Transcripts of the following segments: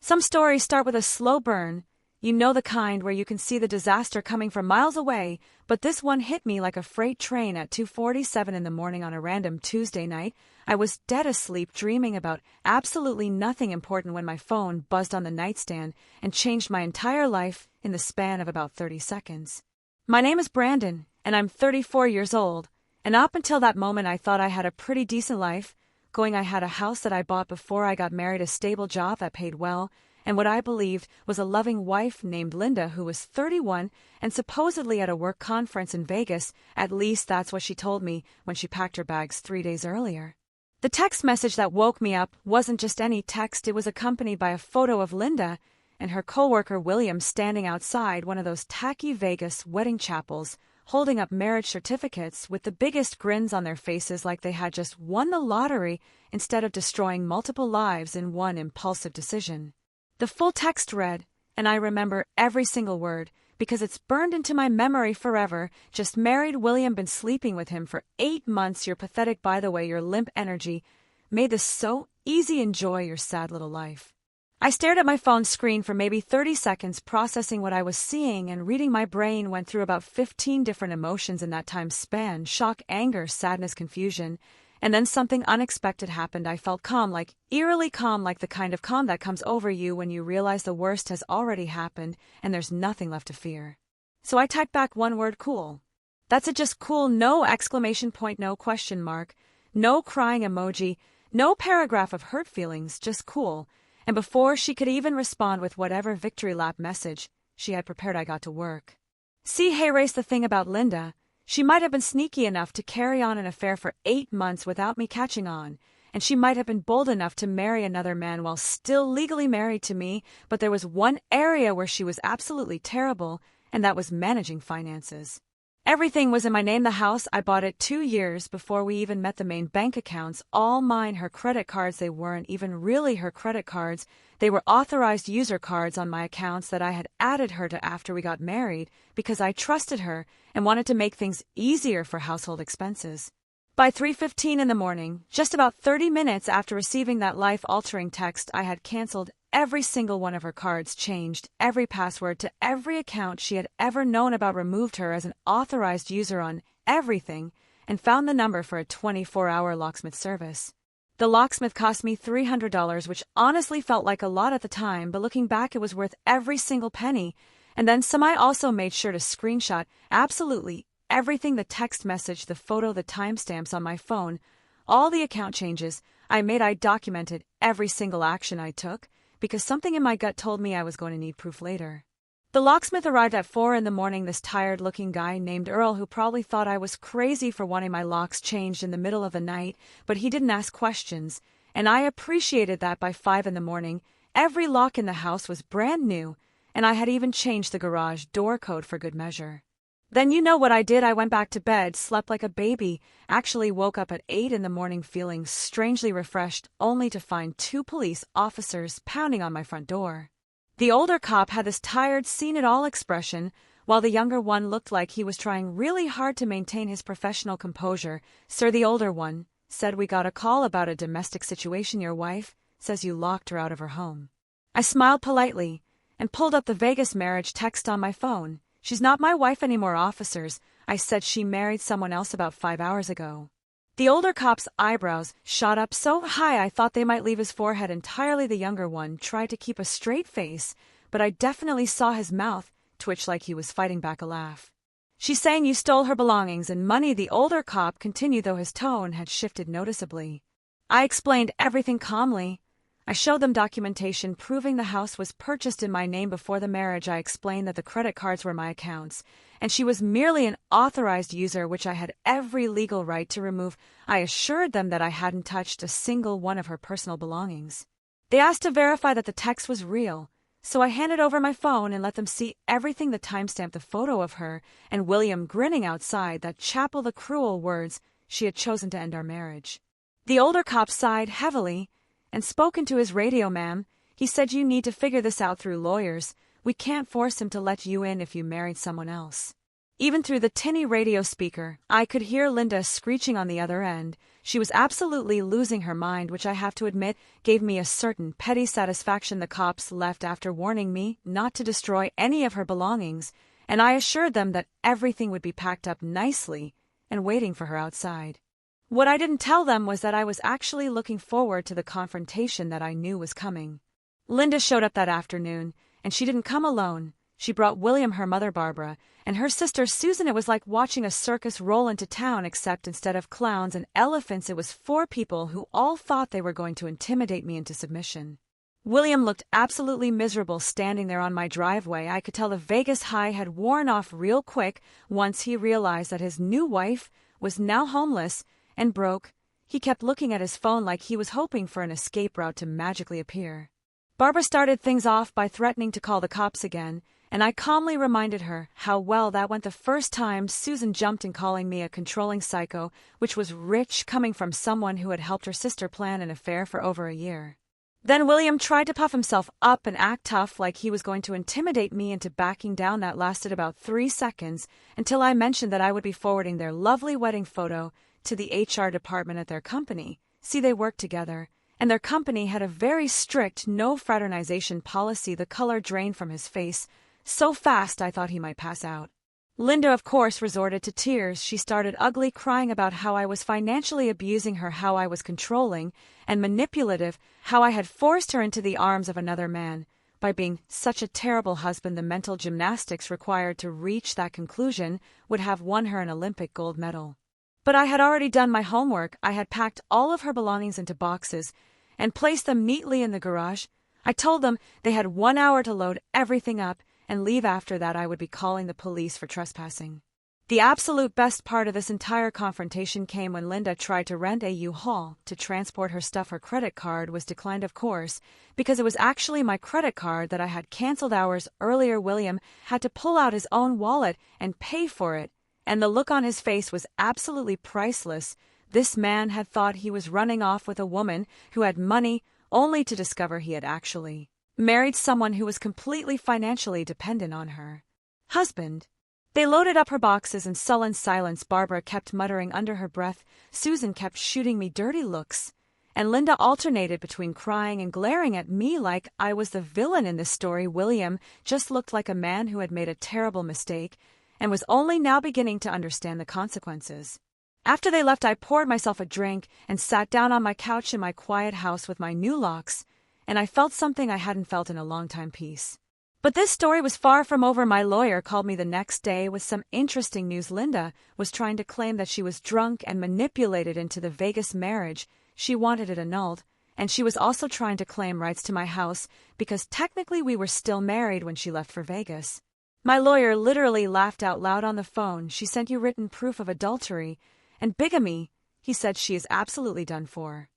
Some stories start with a slow burn. You know, the kind where you can see the disaster coming from miles away, but this one hit me like a freight train at 2:47 in the morning on a random Tuesday night. I was dead asleep dreaming about absolutely nothing important when my phone buzzed on the nightstand and changed my entire life in the span of about 30 seconds. My name is Brandon, and I'm 34 years old, and up until that moment I thought I had a pretty decent life. I had a house that I bought before I got married, a stable job that paid well, and what I believed was a loving wife named Linda who was 31 and supposedly at a work conference in Vegas. At least that's what she told me when she packed her bags 3 days earlier. The text message that woke me up wasn't just any text. It was accompanied by a photo of Linda and her coworker William standing outside one of those tacky Vegas wedding chapels, holding up marriage certificates with the biggest grins on their faces, like they had just won the lottery instead of destroying multiple lives in one impulsive decision. The full text read, and I remember every single word because it's burned into my memory forever. Just married William, been sleeping with him for 8 months. You're pathetic, by the way, your limp energy made this so easy. Enjoy your sad little life. I stared at my phone screen for maybe 30 seconds, processing what I was seeing and reading. My brain went through about 15 different emotions in that time span: shock, anger, sadness, confusion. And then something unexpected happened. I felt calm, like eerily calm, like the kind of calm that comes over you when you realize the worst has already happened and there's nothing left to fear. So I typed back one word: cool. That's it, just cool. No exclamation point, no question mark, no crying emoji, no paragraph of hurt feelings, just cool. And before she could even respond with whatever victory lap message she had prepared, I got to work. See, hey, race, the thing about Linda, she might have been sneaky enough to carry on an affair for 8 months without me catching on, and she might have been bold enough to marry another man while still legally married to me, but there was one area where she was absolutely terrible, and that was managing finances. Everything was in my name. The house, I bought it 2 years before we even met. The main bank accounts, all mine. Her credit cards, they weren't even really her credit cards. They were authorized user cards on my accounts that I had added her to after we got married because I trusted her and wanted to make things easier for household expenses. By 3:15 in the morning, just about 30 minutes after receiving that life-altering text, I had canceled every single one of her cards, changed every password to every account she had ever known about, removed her as an authorized user on everything, and found the number for a 24-hour locksmith service. The locksmith cost me $300, which honestly felt like a lot at the time, but looking back it was worth every single penny, and then some. I also made sure to screenshot absolutely everything: the text message, the photo, the timestamps on my phone, all the account changes I made. I documented every single action I took, because something in my gut told me I was going to need proof later. The locksmith arrived at 4 in the morning, this tired-looking guy named Earl who probably thought I was crazy for wanting my locks changed in the middle of the night, but he didn't ask questions, and I appreciated that. By 5 in the morning, every lock in the house was brand new, and I had even changed the garage door code for good measure. Then you know what I did. I went back to bed, slept like a baby, actually woke up at 8 in the morning feeling strangely refreshed, only to find 2 police officers pounding on my front door. The older cop had this tired, seen-it-all expression, while the younger one looked like he was trying really hard to maintain his professional composure. Sir, the older one said, we got a call about a domestic situation. Your wife says you locked her out of her home. I smiled politely and pulled up the Vegas marriage text on my phone. She's not my wife anymore, officers. I said. She married someone else about 5 hours ago. The older cop's eyebrows shot up so high I thought they might leave his forehead entirely. The younger one tried to keep a straight face, but I definitely saw his mouth twitch like he was fighting back a laugh. She's saying you stole her belongings and money, the older cop continued, though his tone had shifted noticeably. I explained everything calmly. I showed them documentation proving the house was purchased in my name before the marriage. I explained that the credit cards were my accounts, and she was merely an authorized user, which I had every legal right to remove. I assured them that I hadn't touched a single one of her personal belongings. They asked to verify that the text was real, so I handed over my phone and let them see everything: the timestamp, the photo of her and William grinning outside that chapel, the cruel words she had chosen to end our marriage. The older cop sighed heavily and spoke into his radio. Ma'am, he said, you need to figure this out through lawyers. We can't force him to let you in if you married someone else. Even through the tinny radio speaker, I could hear Linda screeching on the other end. She was absolutely losing her mind, which I have to admit gave me a certain petty satisfaction. The cops left after warning me not to destroy any of her belongings, and I assured them that everything would be packed up nicely and waiting for her outside. What I didn't tell them was that I was actually looking forward to the confrontation that I knew was coming. Linda showed up that afternoon, and she didn't come alone. She brought William, her mother Barbara, and her sister Susan. It was like watching a circus roll into town, except instead of clowns and elephants, it was 4 people who all thought they were going to intimidate me into submission. William looked absolutely miserable standing there on my driveway. I could tell the Vegas high had worn off real quick once he realized that his new wife was now homeless and broke. He kept looking at his phone like he was hoping for an escape route to magically appear. Barbara started things off by threatening to call the cops again, and I calmly reminded her how well that went the first time. Susan jumped in, calling me a controlling psycho, which was rich coming from someone who had helped her sister plan an affair for over a year. Then William tried to puff himself up and act tough, like he was going to intimidate me into backing down. That lasted about 3 seconds, until I mentioned that I would be forwarding their lovely wedding photo to the HR department at their company. See, they worked together, and their company had a very strict no fraternization policy. The color drained from his face so fast I thought he might pass out. Linda, of course, resorted to tears. She started ugly crying about how I was financially abusing her, how I was controlling and manipulative, how I had forced her into the arms of another man. By being such a terrible husband, the mental gymnastics required to reach that conclusion would have won her an Olympic gold medal. But I had already done my homework. I had packed all of her belongings into boxes and placed them neatly in the garage. I told them they had 1 hour to load everything up and leave. After that, I would be calling the police for trespassing. The absolute best part of this entire confrontation came when Linda tried to rent a U-Haul to transport her stuff. Her credit card was declined, of course, because it was actually my credit card that I had canceled hours earlier. William had to pull out his own wallet and pay for it, and the look on his face was absolutely priceless. This man had thought he was running off with a woman who had money, only to discover he had actually married someone who was completely financially dependent on her husband. They loaded up her boxes in sullen silence. Barbara kept muttering under her breath. Susan kept shooting me dirty looks, and Linda alternated between crying and glaring at me like I was the villain in this story. William just looked like a man who had made a terrible mistake and was only now beginning to understand the consequences. After they left, I poured myself a drink and sat down on my couch in my quiet house with my new locks, and I felt something I hadn't felt in a long time: peace. But this story was far from over. My lawyer called me the next day with some interesting news. Linda was trying to claim that she was drunk and manipulated into the Vegas marriage. She wanted it annulled, and she was also trying to claim rights to my house because technically we were still married when she left for Vegas. My lawyer literally laughed out loud on the phone. She sent you written proof of adultery and bigamy. He said she is absolutely done for.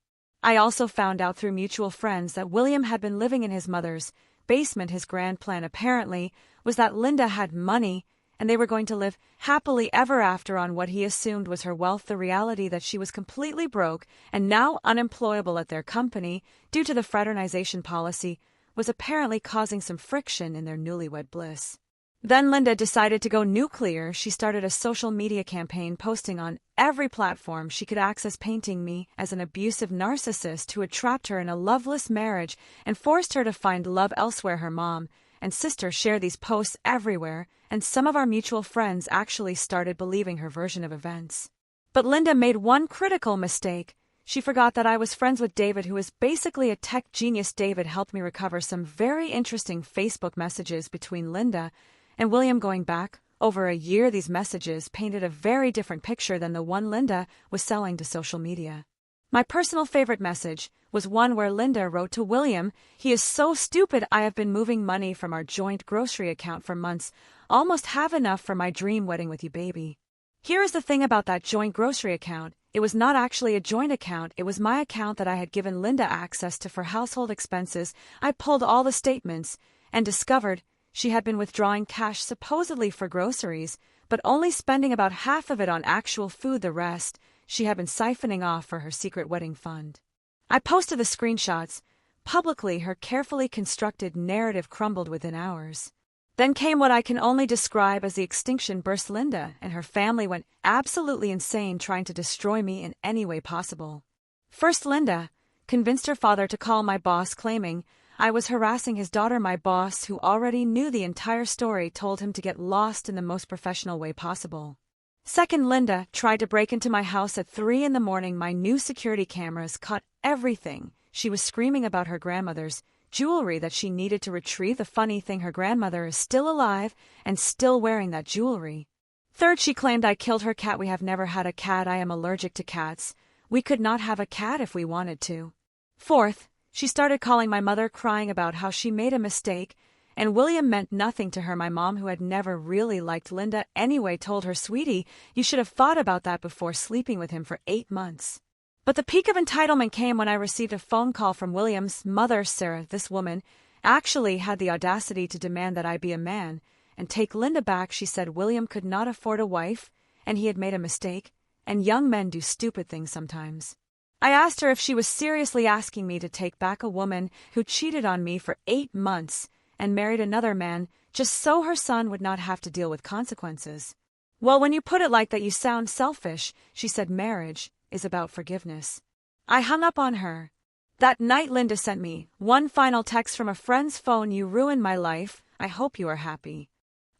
I also found out through mutual friends that William had been living in his mother's basement. His grand plan apparently was that Linda had money and they were going to live happily ever after on what he assumed was her wealth. The reality that she was completely broke and now unemployable at their company due to the fraternization policy was apparently causing some friction in their newlywed bliss. Then Linda decided to go nuclear. She started a social media campaign, posting on every platform she could access, painting me as an abusive narcissist who had trapped her in a loveless marriage and forced her to find love elsewhere. Her mom and sister shared these posts everywhere, and some of our mutual friends actually started believing her version of events. But Linda made one critical mistake. She forgot that I was friends with David, who is basically a tech genius. David helped me recover some very interesting Facebook messages between Linda and William going back over a year. These messages painted a very different picture than the one Linda was selling to social media. My personal favorite message was one where Linda wrote to William, "He is so stupid. I have been moving money from our joint grocery account for months, almost have enough for my dream wedding with you, baby." Here is the thing about that joint grocery account. It was not actually a joint account. It was my account that I had given Linda access to for household expenses. I pulled all the statements and discovered she had been withdrawing cash supposedly for groceries, but only spending about half of it on actual food. The rest she had been siphoning off for her secret wedding fund. I posted the screenshots publicly. Her carefully constructed narrative crumbled within hours. Then came what I can only describe as the extinction burst. Linda and her family went absolutely insane trying to destroy me in any way possible. First, Linda convinced her father to call my boss, claiming I was harassing his daughter. My boss, who already knew the entire story, told him to get lost in the most professional way possible. Second, Linda tried to break into my house at 3 in the morning. My new security cameras caught everything. She was screaming about her grandmother's jewelry that she needed to retrieve. The funny thing, her grandmother is still alive and still wearing that jewelry. Third, she claimed I killed her cat. We have never had a cat. I am allergic to cats. We could not have a cat if we wanted to. Fourth, she started calling my mother, crying about how she made a mistake and William meant nothing to her. My mom, who had never really liked Linda anyway, told her, "Sweetie, you should have thought about that before sleeping with him for 8 months." But the peak of entitlement came when I received a phone call from William's mother, Sarah. This woman actually had the audacity to demand that I be a man and take Linda back. She said William could not afford a wife and he had made a mistake, and young men do stupid things sometimes. I asked her if she was seriously asking me to take back a woman who cheated on me for 8 months and married another man just so her son would not have to deal with consequences. "Well, when you put it like that, you sound selfish," she said. "Marriage is about forgiveness." I hung up on her. That night, Linda sent me one final text from a friend's phone: "You ruined my life. I hope you are happy."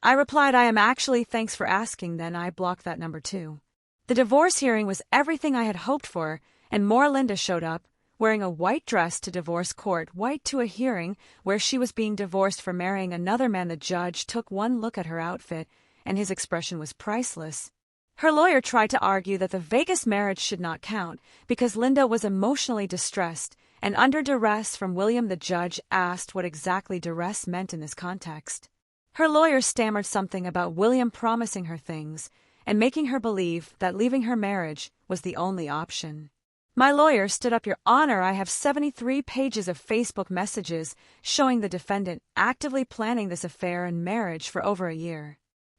I replied, "I am actually, thanks for asking." Then I blocked that number too. The divorce hearing was everything I had hoped for, and more. Linda showed up, wearing a white dress to divorce court, white to a hearing where she was being divorced for marrying another man. The judge took one look at her outfit, and his expression was priceless. Her lawyer tried to argue that the Vegas marriage should not count because Linda was emotionally distressed and under duress from William. The judge asked what exactly duress meant in this context. Her lawyer stammered something about William promising her things and making her believe that leaving her marriage was the only option. My lawyer stood up. "Your Honor, I have 73 pages of Facebook messages showing the defendant actively planning this affair and marriage for over a year."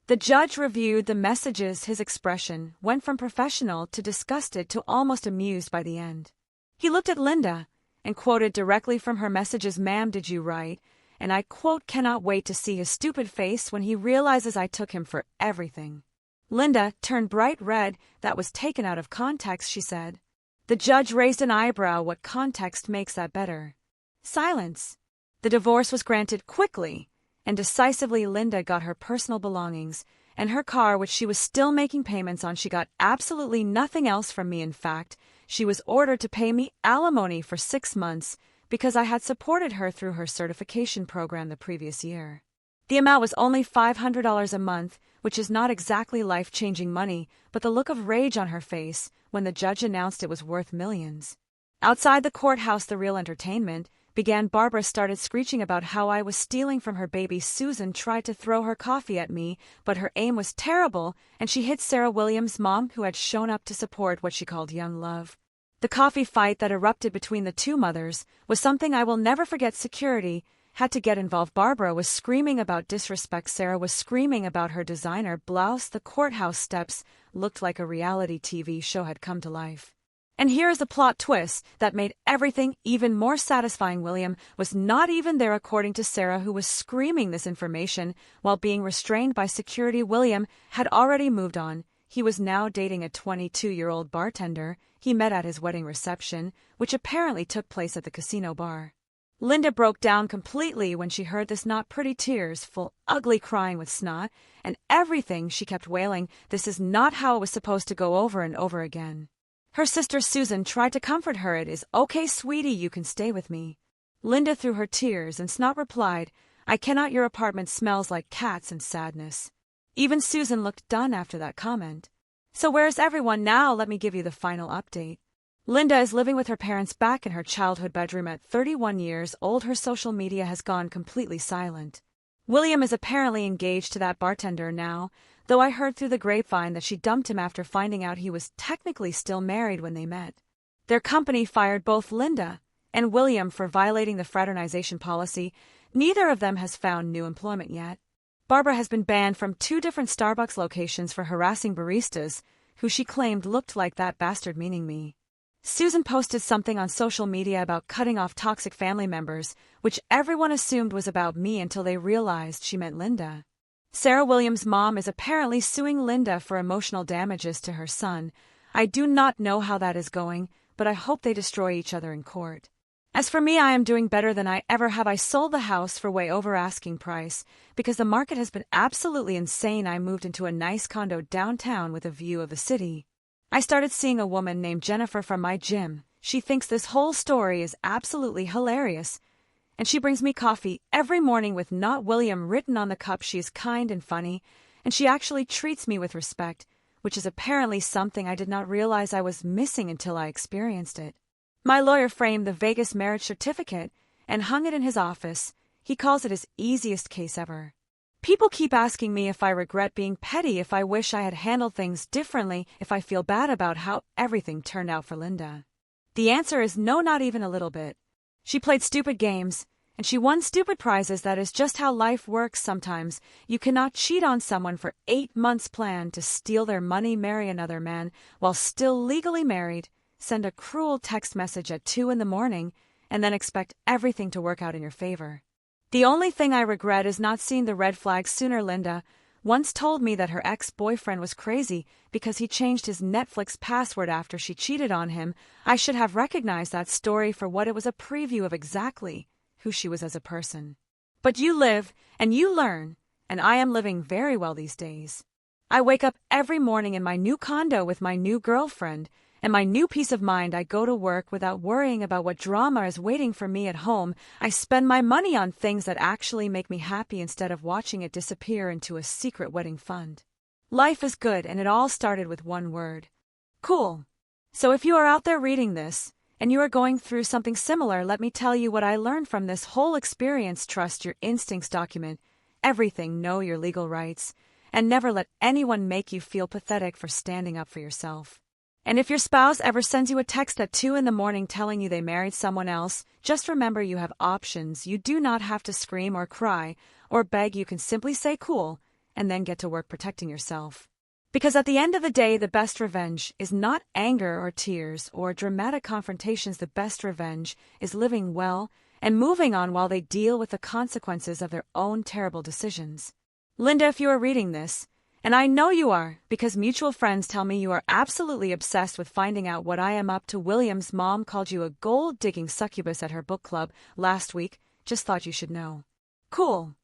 The judge reviewed the messages. His expression went from professional to disgusted to almost amused by the end. He looked at Linda and quoted directly from her messages, "Ma'am, did you write?" And I quote, "Cannot wait to see his stupid face when he realizes I took him for everything." Linda turned bright red. "That was taken out of context," she said. The judge raised an eyebrow. "What context makes that better?" Silence. The divorce was granted quickly and decisively. Linda got her personal belongings and her car, which she was still making payments on. She got absolutely nothing else from me. In fact, she was ordered to pay me alimony for 6 months because I had supported her through her certification program the previous year. The amount was only $500 a month, which is not exactly life-changing money, but the look of rage on her face when the judge announced it was worth millions. Outside the courthouse, the real entertainment began. Barbara started screeching about how I was stealing from her baby. Susan tried to throw her coffee at me, but her aim was terrible, and she hit Sarah, William's mom, who had shown up to support what she called young love. The coffee fight that erupted between the two mothers was something I will never forget. Security had to get involved. Barbara was screaming about disrespect. Sarah was screaming about her designer blouse. The courthouse steps looked like a reality TV show had come to life. And here is the plot twist that made everything even more satisfying. William was not even there, according to Sarah, who was screaming this information while being restrained by security. William had already moved on. He was now dating a 22-year-old bartender he met at his wedding reception, which apparently took place at the casino bar. Linda broke down completely when she heard this. Not pretty, tears full, ugly, crying with snot and everything. She kept wailing, "This is not how it was supposed to go," over and over again. Her sister Susan tried to comfort her. "It is okay, sweetie, you can stay with me." Linda, through her tears and snot, replied, "I cannot. Your apartment smells like cats and sadness." Even Susan looked done after that comment. So where's everyone now? Let me give you the final update. Linda is living with her parents back in her childhood bedroom at 31 years old. Her social media has gone completely silent. William is apparently engaged to that bartender now, though I heard through the grapevine that she dumped him after finding out he was technically still married when they met. Their company fired both Linda and William for violating the fraternization policy. Neither of them has found new employment yet. Barbara has been banned from 2 different Starbucks locations for harassing baristas, who she claimed looked like that bastard, meaning me. Susan posted something on social media about cutting off toxic family members, which everyone assumed was about me until they realized she meant Linda. Sarah Williams' mom is apparently suing Linda for emotional damages to her son. I do not know how that is going, but I hope they destroy each other in court. As for me, I am doing better than I ever have. I sold the house for way over asking price. Because the market has been absolutely insane, I moved into a nice condo downtown with a view of the city. I started seeing a woman named Jennifer from my gym. She thinks this whole story is absolutely hilarious. And she brings me coffee every morning with "Not William" written on the cup. She is kind and funny, and she actually treats me with respect, which is apparently something I did not realize I was missing until I experienced it. My lawyer framed the Vegas marriage certificate and hung it in his office. He calls it his easiest case ever. People keep asking me if I regret being petty, if I wish I had handled things differently, if I feel bad about how everything turned out for Linda. The answer is no, not even a little bit. She played stupid games, and she won stupid prizes. That is just how life works sometimes. You cannot cheat on someone for 8 months' plan to steal their money, marry another man while still legally married, send a cruel text message at 2 in the morning, and then expect everything to work out in your favor. The only thing I regret is not seeing the red flags sooner. Linda once told me that her ex-boyfriend was crazy because he changed his Netflix password after she cheated on him. I should have recognized that story for what it was, a preview of exactly who she was as a person. But you live and you learn, and I am living very well these days. I wake up every morning in my new condo with my new girlfriend and my new peace of mind. I go to work without worrying about what drama is waiting for me at home. I spend my money on things that actually make me happy instead of watching it disappear into a secret wedding fund. Life is good, and it all started with one word: cool. So if you are out there reading this, and you are going through something similar, let me tell you what I learned from this whole experience. Trust your instincts, document everything, know your legal rights, and never let anyone make you feel pathetic for standing up for yourself. And if your spouse ever sends you a text at 2 in the morning telling you they married someone else, just remember you have options. You do not have to scream or cry or beg. You can simply say cool and then get to work protecting yourself. Because at the end of the day, the best revenge is not anger or tears or dramatic confrontations. The best revenge is living well and moving on while they deal with the consequences of their own terrible decisions. Linda, if you are reading this, and I know you are, because mutual friends tell me you are absolutely obsessed with finding out what I am up to. William's mom called you a gold-digging succubus at her book club last week. Just thought you should know. Cool.